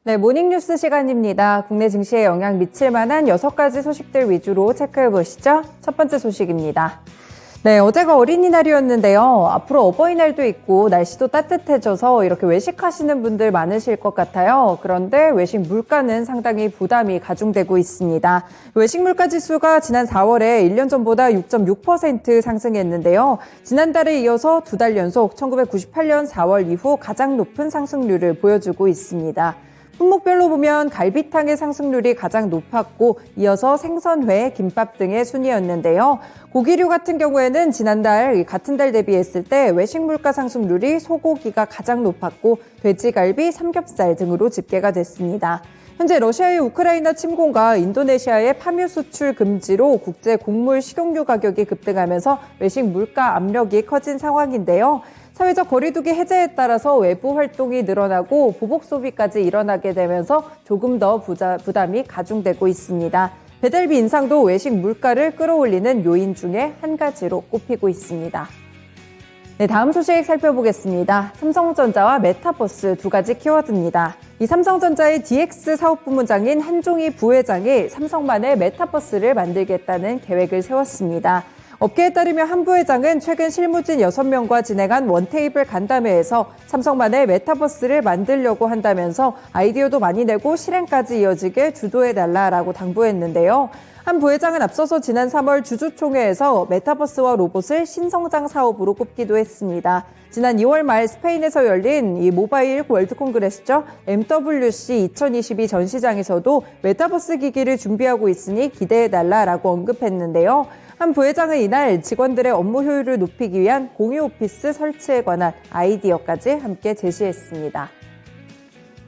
네, 모닝뉴스 시간입니다. 국내 증시에 영향 미칠 만한 6가지 소식들 위주로 체크해 보시죠. 첫 번째 소식입니다. 네, 어제가 어린이날이었는데요. 앞으로 어버이날도 있고 날씨도 따뜻해져서 이렇게 외식하시는 분들 많으실 것 같아요. 그런데 외식 물가는 상당히 부담이 가중되고 있습니다. 외식 물가 지수가 지난 4월에 1년 전보다 6.6% 상승했는데요. 지난달에 이어서 2달 연속 1998년 4월 이후 가장 높은 상승률을 보여주고 있습니다. 품목별로 보면 갈비탕의 상승률이 가장 높았고 이어서 생선회, 김밥 등의 순이었는데요. 고기류 같은 경우에는 지난달 같은 달 대비했을 때 외식 물가 상승률이 소고기가 가장 높았고 돼지갈비, 삼겹살 등으로 집계가 됐습니다. 현재 러시아의 우크라이나 침공과 인도네시아의 파묘 수출 금지로 국제 곡물 식용유 가격이 급등하면서 외식 물가 압력이 커진 상황인데요. 사회적 거리두기 해제에 따라서 외부 활동이 늘어나고 보복 소비까지 일어나게 되면서 조금 더 부담이 가중되고 있습니다. 배달비 인상도 외식 물가를 끌어올리는 요인 중에 한 가지로 꼽히고 있습니다. 네, 다음 소식 살펴보겠습니다. 삼성전자와 메타버스 두 가지 키워드입니다. 이 삼성전자의 DX 사업부문장인 한종희 부회장이 삼성만의 메타버스를 만들겠다는 계획을 세웠습니다. 업계에 따르면 한 부회장은 최근 실무진 6명과 진행한 원테이블 간담회에서 삼성만의 메타버스를 만들려고 한다면서 아이디어도 많이 내고 실행까지 이어지게 주도해달라라고 당부했는데요. 한 부회장은 앞서서 지난 3월 주주총회에서 메타버스와 로봇을 신성장 사업으로 꼽기도 했습니다. 지난 2월 말 스페인에서 열린 이 모바일 월드 콩그레스죠. MWC 2022 전시장에서도 메타버스 기기를 준비하고 있으니 기대해달라라고 언급했는데요. 한 부회장은 이날 직원들의 업무 효율을 높이기 위한 공유 오피스 설치에 관한 아이디어까지 함께 제시했습니다.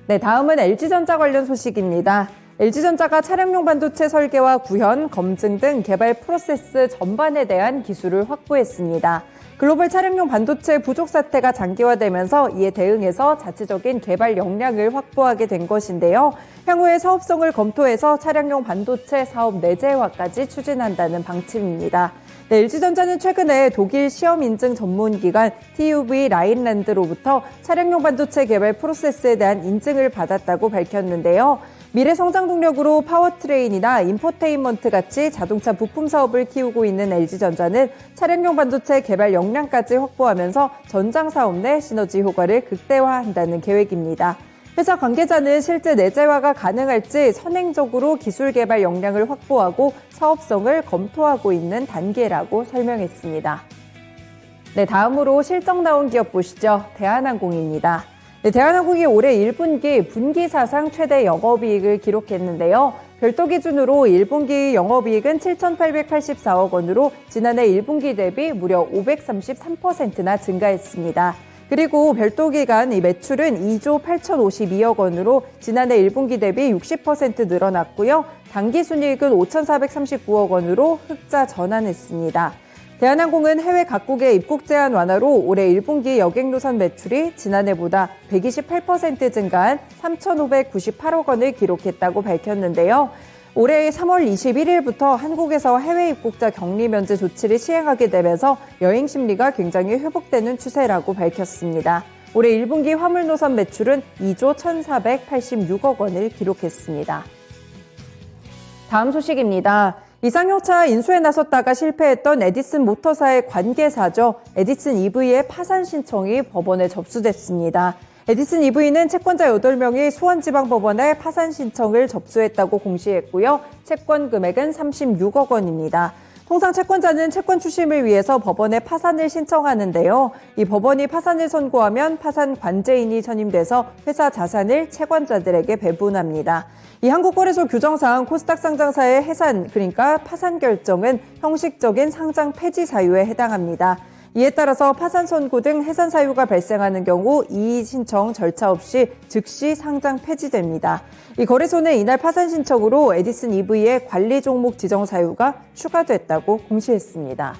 네, 다음은 LG전자 관련 소식입니다. LG전자가 차량용 반도체 설계와 구현, 검증 등 개발 프로세스 전반에 대한 기술을 확보했습니다. 글로벌 차량용 반도체 부족 사태가 장기화되면서 이에 대응해서 자체적인 개발 역량을 확보하게 된 것인데요. 향후의 사업성을 검토해서 차량용 반도체 사업 내재화까지 추진한다는 방침입니다. 네, LG전자는 최근에 독일 시험 인증 전문기관 TÜV 라인란드로부터 차량용 반도체 개발 프로세스에 대한 인증을 받았다고 밝혔는데요. 미래 성장 동력으로 파워트레인이나 인포테인먼트 같이 자동차 부품 사업을 키우고 있는 LG전자는 차량용 반도체 개발 역량까지 확보하면서 전장 사업 내 시너지 효과를 극대화한다는 계획입니다. 회사 관계자는 실제 내재화가 가능할지 선행적으로 기술 개발 역량을 확보하고 사업성을 검토하고 있는 단계라고 설명했습니다. 네, 다음으로 실적 나온 기업 보시죠. 대한항공입니다. 네, 대한항공이 올해 1분기 분기 사상 최대 영업이익을 기록했는데요. 별도 기준으로 1분기 영업이익은 7,884억 원으로 지난해 1분기 대비 무려 533%나 증가했습니다. 그리고 별도 기간 매출은 2조 8,052억 원으로 지난해 1분기 대비 60% 늘어났고요. 당기순이익은 5,439억 원으로 흑자 전환했습니다. 대한항공은 해외 각국의 입국 제한 완화로 올해 1분기 여객 노선 매출이 지난해보다 128% 증가한 3,598억 원을 기록했다고 밝혔는데요. 올해 3월 21일부터 한국에서 해외 입국자 격리 면제 조치를 시행하게 되면서 여행 심리가 굉장히 회복되는 추세라고 밝혔습니다. 올해 1분기 화물 노선 매출은 2조 1,486억 원을 기록했습니다. 다음 소식입니다. 이상용차 인수에 나섰다가 실패했던 에디슨 모터사의 관계사죠. 에디슨 EV의 파산 신청이 법원에 접수됐습니다. 에디슨 EV는 채권자 8명이 수원지방법원에 파산 신청을 접수했다고 공시했고요. 채권 금액은 36억 원입니다. 통상 채권자는 채권 추심을 위해서 법원에 파산을 신청하는데요. 이 법원이 파산을 선고하면 파산 관제인이 선임돼서 회사 자산을 채권자들에게 배분합니다. 이 한국거래소 규정상 코스닥 상장사의 해산, 그러니까 파산 결정은 형식적인 상장 폐지 사유에 해당합니다. 이에 따라서 파산 선고 등 해산 사유가 발생하는 경우 이의 신청 절차 없이 즉시 상장 폐지됩니다. 이 거래소는 이날 파산 신청으로 에디슨 EV의 관리 종목 지정 사유가 추가됐다고 공시했습니다.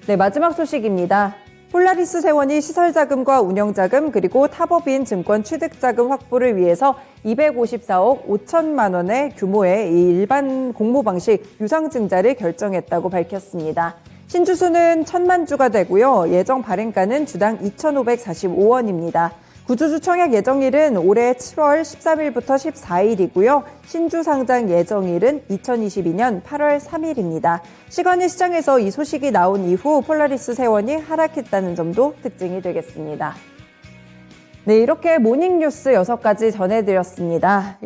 네, 마지막 소식입니다. 폴라리스 세원이 시설자금과 운영자금 그리고 타법인 증권 취득자금 확보를 위해서 254억 5천만 원의 규모의 이 일반 공모 방식 유상증자를 결정했다고 밝혔습니다. 신주수는 1,000만 주가 되고요. 예정 발행가는 주당 2,545원입니다. 구주주 청약 예정일은 올해 7월 13일부터 14일이고요. 신주 상장 예정일은 2022년 8월 3일입니다. 시간이 시장에서 이 소식이 나온 이후 폴라리스 세원이 하락했다는 점도 특징이 되겠습니다. 네, 이렇게 모닝뉴스 6가지 전해드렸습니다.